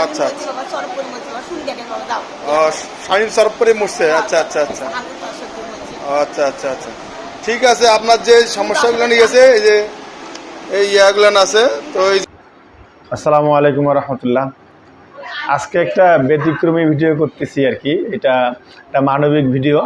আচ্ছা শাহিন সরবপুরে মরছে। আচ্ছা আচ্ছা আচ্ছা আচ্ছা আচ্ছা আচ্ছা ঠিক আছে। আপনার যে সমস্যাগুলো নিয়ে গেছে এই যে এই ইয়াগুলো আছে তো এই। আসসালামু আলাইকুম রহমতুল্লাহ। আজকে একটা ব্যতিক্রমী ভিডিও করতেছি আর কি। এটা একটা মানবিক ভিডিও।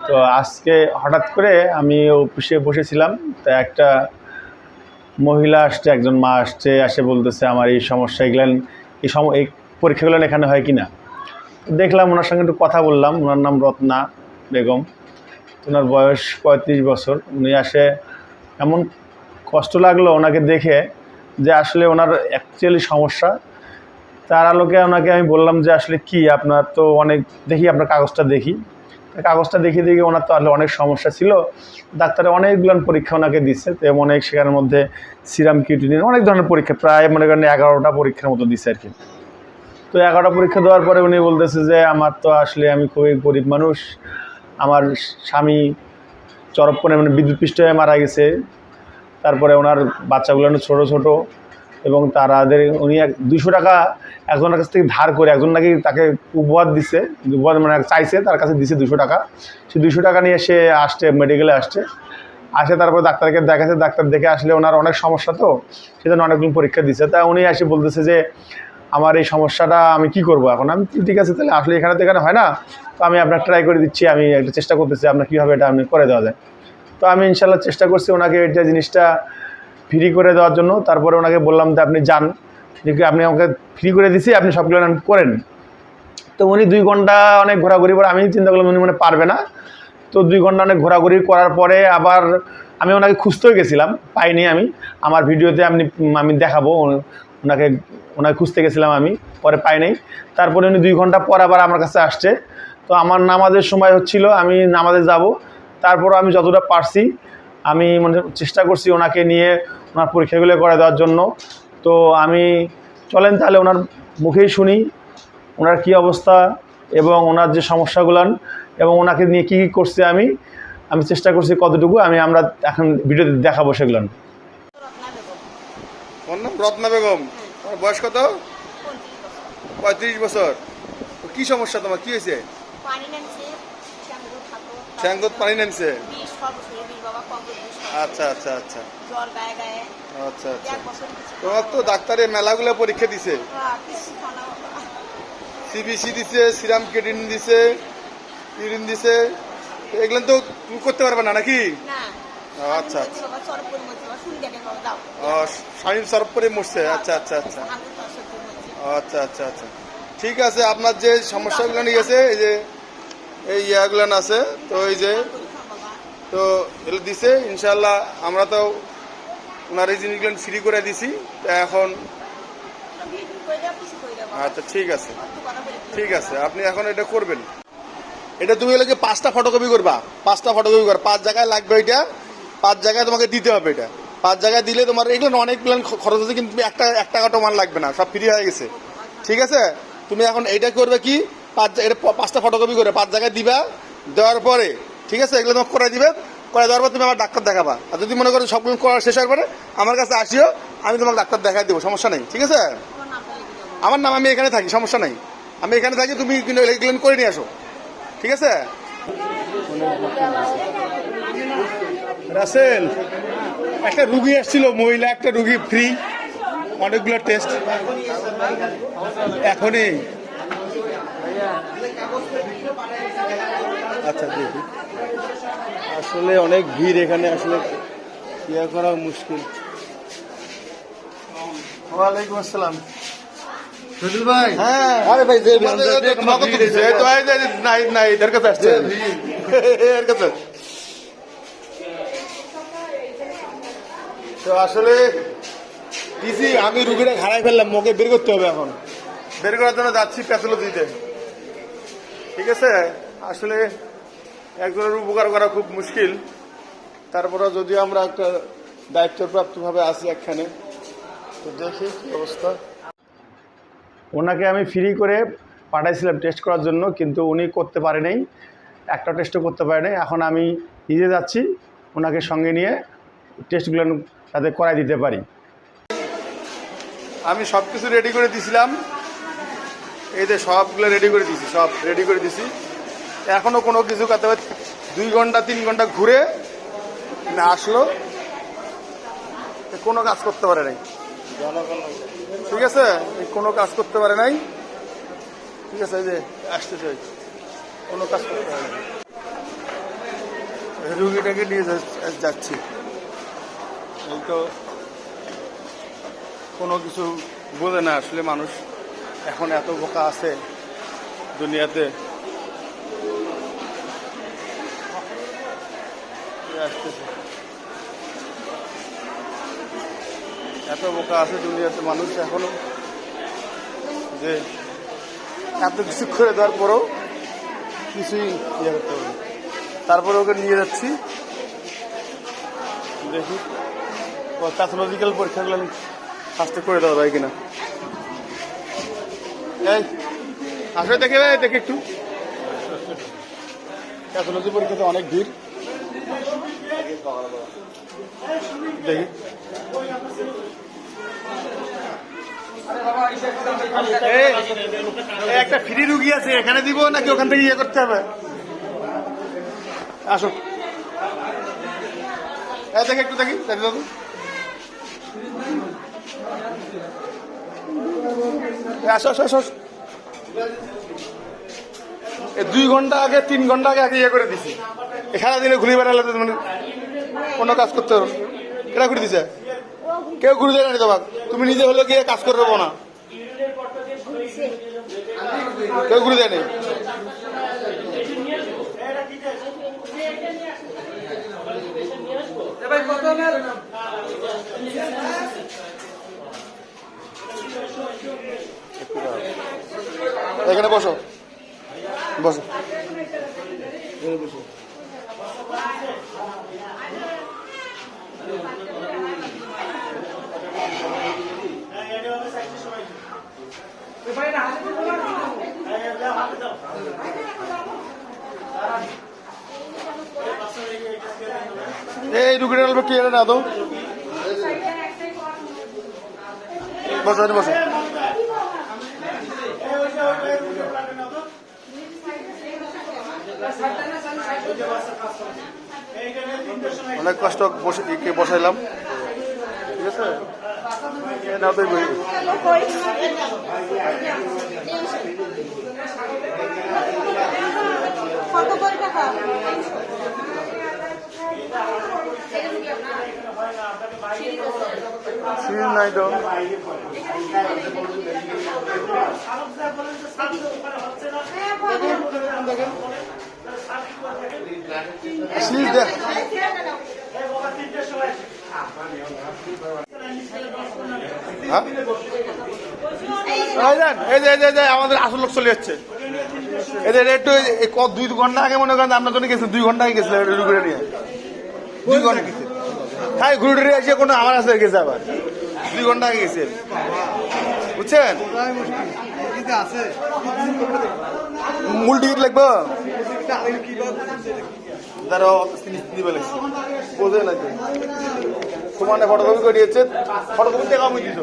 তো আজকে হঠাৎ করে আমি অফিসে বসেছিলাম, তো একটা মহিলা আসছে, একজন মা আসছে, এসে বলতেছে আমার এই সমস্যা এগুলেন এই পরীক্ষাগুলো এখানে হয় কি না। দেখলাম, ওনার সঙ্গে একটু কথা বললাম। ওনার নাম রত্না বেগম, ওনার বয়স 35 বছর। উনি আসে, এমন কষ্ট লাগলো ওনাকে দেখে যে আসলে ওনার অ্যাকচুয়ালি সমস্যা। তার আলোকে ওনাকে আমি বললাম যে আসলে কি আপনার তো অনেক দেখি, আপনার কাগজটা দেখি। কাগজটা দেখি ওনার তো আসলে অনেক সমস্যা ছিল। ডাক্তারে অনেকগুলো পরীক্ষা ওনাকে দিচ্ছে, তো অনেক সেখানের মধ্যে সিরাম কিউটিনিন অনেক ধরনের পরীক্ষা, প্রায় মনে করেন 11টা পরীক্ষার মতো দিচ্ছে আর কি। তো 11টা পরীক্ষা দেওয়ার পরে উনি বলতেছে যে আমার তো আসলে আমি খুবই গরিব মানুষ, আমার স্বামী চরপণে মানে বিদ্যুৎ পৃষ্ঠ হয়ে মারা গেছে। তারপরে ওনার বাচ্চাগুলো ছোটো ছোটো, এবং তারাদের উনি 200 টাকা একজনের কাছ থেকে ধার করে, একজন নাকি তাকে উপহার দিচ্ছে, উপহার মানে চাইছে, তার কাছে দিছে 200 টাকা। সে 200 টাকা নিয়ে সে আসছে, মেডিকেলে আসছে। তারপরে ডাক্তারকে দেখাচ্ছে, ডাক্তার দেখে আসলে ওনার অনেক সমস্যা, তো সেজন্য অনেকগুলো পরীক্ষা দিচ্ছে। তা উনি এসে বলতেছে যে আমার এই সমস্যাটা আমি কি করব এখন। আমি ঠিক আছে, তাহলে আসলে এখানে তো এখানে হয় না, তো আমি আপনার ট্রাই করে দিচ্ছি, আমি একটা চেষ্টা করতেছি আপনার কীভাবে এটা আমি করে দেওয়া যায়। তো আমি ইনশাল্লাহ চেষ্টা করছি ওনাকে এটা জিনিসটা ফ্রি করে দেওয়ার জন্য। তারপরে ওনাকে বললাম যে আপনি যান, দেখি আপনি আমাকে ফ্রি করে দিছি, আপনি সবগুলো করেন। তো উনি 2 ঘন্টা অনেক ঘোরাঘুরি পরে আমি চিন্তা করলাম উনি পারবে না। তো 2 ঘন্টা অনেক ঘোরাঘুরি করার পরে আবার আমি ওনাকে খুঁজতেও গেছিলাম, পাইনি। আমি আমার ভিডিওতে আমি দেখাবো ওনাকে খুঁজতে গেছিলাম আমি, পরে পাই নাই। তারপরে উনি 2 ঘন্টা পর আবার আমার কাছে আসছে। তো আমার নামাজের সময় হচ্ছিল, আমি নামাজে যাব। তারপর আমি যতটা পারছি আমি চেষ্টা করছি ওনাকে নিয়ে ওনার পরীক্ষাগুলো করে দেওয়ার জন্য। তো আমি চলেন তাহলে ওনার মুখেই শুনি ওনার কী অবস্থা এবং ওনার যে সমস্যাগুলান এবং ওনাকে নিয়ে কী কী করছি আমি চেষ্টা করছি কতটুকু আমরা এখন ভিডিওতে দেখাবো সেগুলো। ওর নাম রত্না বেগম। তোমার বয়স কত? 35 বছর। কি সমস্যা তোমার, কি হয়েছে? ঠ্যাঙ্গত পানি নামছে। আচ্ছা আচ্ছা আচ্ছা আচ্ছা আচ্ছা। তোমার তো ডাক্তারে মেলাগুলো পরীক্ষা দিছে, সিবিসি দিছে, সিরাম কেটিন দিছে, ইউরিন দিছে, এগুলো তো তুমি করতে পারবে না নাকি? আচ্ছা শাহিন সরবপুরে মরছে। আচ্ছা আচ্ছা আচ্ছা আচ্ছা আচ্ছা আচ্ছা ঠিক আছে। আপনার যে সমস্যাগুলো নিয়ে গেছে এই যে এই ইয়াগুলো আছে, তো এই যে তো এগুলো দিছে ইনশাল্লাহ। আমরা তো ওনার এই জিনিসগুলো ফ্রি করে দিছি। তো এখন আচ্ছা ঠিক আছে ঠিক আছে, আপনি এখন এটা করবেন। এটা তুমি এলাকে 5টা ফটোকপি করবা, 5টা ফটোকপি করবা, 5 জায়গায় লাগবে। এটা 5 জায়গায় তোমাকে দিতে হবে। এটা 5 জায়গায় দিলে তোমার এগুলো অনেক প্ল্যান খরচ আছে, কিন্তু একটা টাকাটাও মান লাগবে না, সব ফ্রি হয়ে গেছে। ঠিক আছে, তুমি এখন এইটা করবে কি, 5টা ফটোকপি করে 5 জায়গায় দিবা। দেওয়ার পরে ঠিক আছে, এগুলো তোমাকে করে দিবে। করে দেওয়ার পর তুমি আমার ডাক্তার দেখাবা। আর যদি মনে করো সবগুলো করা শেষ হওয়ার পরে আমার কাছে আসিও, আমি তোমাকে ডাক্তার দেখাই দেবো, সমস্যা নেই। ঠিক আছে, আমার নাম, আমি এখানে থাকি, সমস্যা নেই। আমি এখানে থাকি, তুমি এগুলো করে নিয়ে আসো। ঠিক আছে। রাসেল, একটা রুগী আসছিল, মহিলা একটা রুগী, ফ্রি অনেকগুলো টেস্ট এখনই। আচ্ছা দেখি, আসলে অনেক ভিড় এখানে, আসলে ইয়ে করা মুশকিল। ওয়ালাইকুম আসসালাম। ভাই, হ্যাঁ আরে ভাই, নাই এদের কাছে আসছে, এর কাছে। তো আসলে দিছি, আমি রুগীটা হারাই ফেললাম, ওকে বের করতে হবে। এখন বের করার জন্য যাচ্ছি প্যাথোলজিতে। ঠিক আছে, আসলে একজনের উপকার করা খুব মুশকিল। তারপরে যদি আমরা একটা দায়িত্বপ্রাপ্তভাবে আছি একখানে, তো দেখি কি অবস্থা। ওনাকে আমি ফ্রি করে পাঠাইছিলাম টেস্ট করার জন্য, কিন্তু উনি করতে পারে নাই, একটা টেস্টও করতে পারে নাই। এখন আমি নিজে যাচ্ছি ওনাকে সঙ্গে নিয়ে টেস্টগুলো যাতে করাই দিতে পারি। আমি সব কিছু রেডি করে দিয়েছিলাম, এই যে সবগুলো রেডি করে দিছি, সব রেডি করে দিছি। এখনো কোনো কিছু করতে হবে 2 ঘন্টা 3 ঘন্টা ঘুরে না আসলো, কোনো কাজ করতে পারে নাই। ঠিক আছে, কোনো কাজ করতে পারে নাই। ঠিক আছে, এই যে আসতেছে, কোনো কাজ করতে পারে নাই। রুগীটাকে নিয়ে যাচ্ছি। এই তো কোনো কিছু বোঝে না আসলে মানুষ, এখন এত বোকা আছে দুনিয়াতে। আসতেছে, এত বোকা আছে দুনিয়াতে মানুষ এখনো, যে এত কিছু করে দেওয়ার পরেও কিছুই ইয়ে করতে হবে। তারপরে ওকে নিয়ে যাচ্ছি, দেখি প্যাথোলজিক্যাল পরীক্ষাগুলো ফার্স্টে করে দেওয়া যায় কিনা। এই আসলে দেখে দেখে একটু, প্যাথোলজি পরীক্ষাতে অনেক ভিড়, দেখি। একটা ফ্রি রুগী আছে, এখানে দিব নাকি ওখান থেকে ইয়ে করতে হবে? আসো, দেখে একটু দেখি, দেখি দাদু। আসো আসো আসো। 2 ঘন্টা আগে 3 ঘন্টা আগে ইয়ে করে দিছি। সারাদিনে ঘুরে বেড়ালে মানে কোনো কাজ করতে পারো। কেনা ঘুরে দিছে? কেউ ঘুরে দেয় না তোমাকে, তুমি নিজে হলে গিয়ে কাজ করে দেবো না, কেউ ঘুরে দেয়নি। এখানে বসো, বসো, বসো। এই রুগীটা অল্প ক্লিয়ার না তো, বসো বসো। অনেক কষ্ট বসাইলাম, ঠিক আছে। নাও তো বই, কত করে টাকা? সিরিজ নাই তো, সিরিজ দেখ। হ্যাঁ, এই যে আমাদের আসল লোক চলে যাচ্ছে। এদের একটু 2 ঘন্টা আগে মনে করেন আপনার জন্য গেছে, 2 ঘন্টা আগে গেছিল ঘুরে নিয়ে, 2 ঘন্টা গেছে। তাই ঘুরে টুরে এসে কোনো আমার কাছে গেছে, আবার 2 ঘন্টা আগে গেছে, বুঝছেন। মূল টিকিট লাগবে, তারা বোঝে লাগবে। সমানে ফটোকপি করে দিয়েছে, ফটোকপি টাকা আমি দিত।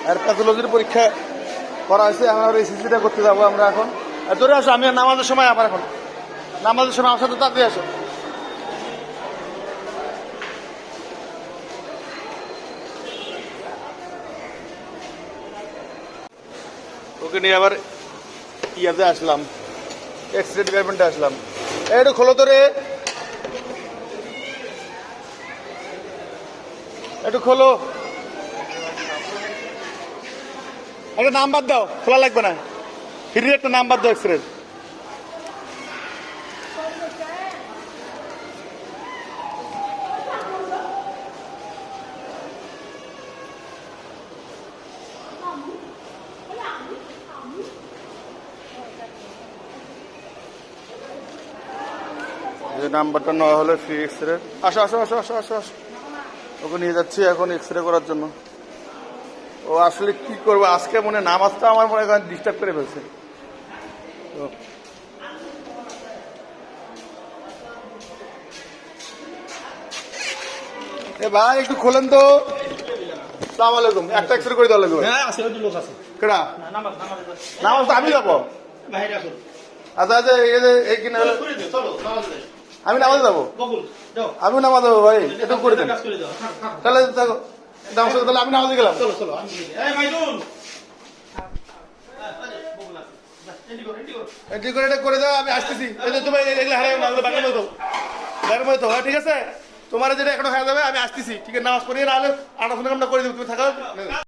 আর প্যাথোলজির পরীক্ষা করা হয়েছে, আমরা এসিসিটা করতে যাবো আমরা এখন। ধরে আসো, আমি নামাজের সময় আবার, এখন নামাজের সময় আমার সাথে তাড়াতাড়ি আসো। ওকে নিয়ে আবার ইয়াতে আসলাম, এক্স রে ডিপার্টমেন্টে আসলাম। একটু খোলো তো রে, একটু খোলো, একটা নাম্বার দাও, খোলা লাগবে না, ফ্রি একটা নাম্বার দাও এক্স রে। নাম্বারটা নেওয়া হলে ফ্রি এক্স রে। আসো আসো আসো আসো আসো আসো, ওকে নিয়ে যাচ্ছি এখন এক্স রে করার জন্য। ও আসলে কি করবো, আজকে মনে নামাজটা আমার মনে করেন ডিস্টার্ব করে ফেলছে। তো এ ভাই একটু খোলেন তো। সালাম আলাইকুম। একটা এক্সরে করে দেওয়া লাগবে। হ্যাঁ আছে, ওই লোক আছে। কেডা? নামাজ নামাজ তো আমি যাবো। বাইরে করো। আচ্ছা আচ্ছা এই যে এই কিনা হলো করে দিও, চলো নামাজ দেয়। আমি নামাজ যাবো। বকুল যাও, আমিও নামাজ যাবো ভাই, একটু করে দেন। কাজ করে দাও। তাহলে থাকো নামাজ পড়ো, তাহলে আমি নামাজে গেলাম। চলো চলো, আমি বলি। এই মাইদুল, বকুল আছে, রেডি করো, রেডি করো। এন্ট্রি করে এটা করে দাও, আমি আসতেছি। এই যে তুমি এগুলো হারাই না, বাগান মতো বাগান মতো হ্যাঁ ঠিক আছে। তোমার যেটা এখনো খাওয়া যাবে, আমি আসতেছি। ঠিক আছে, নামাজ পড়িয়ে না হলে আনাফোনা করে দেবো, তুমি থাকো।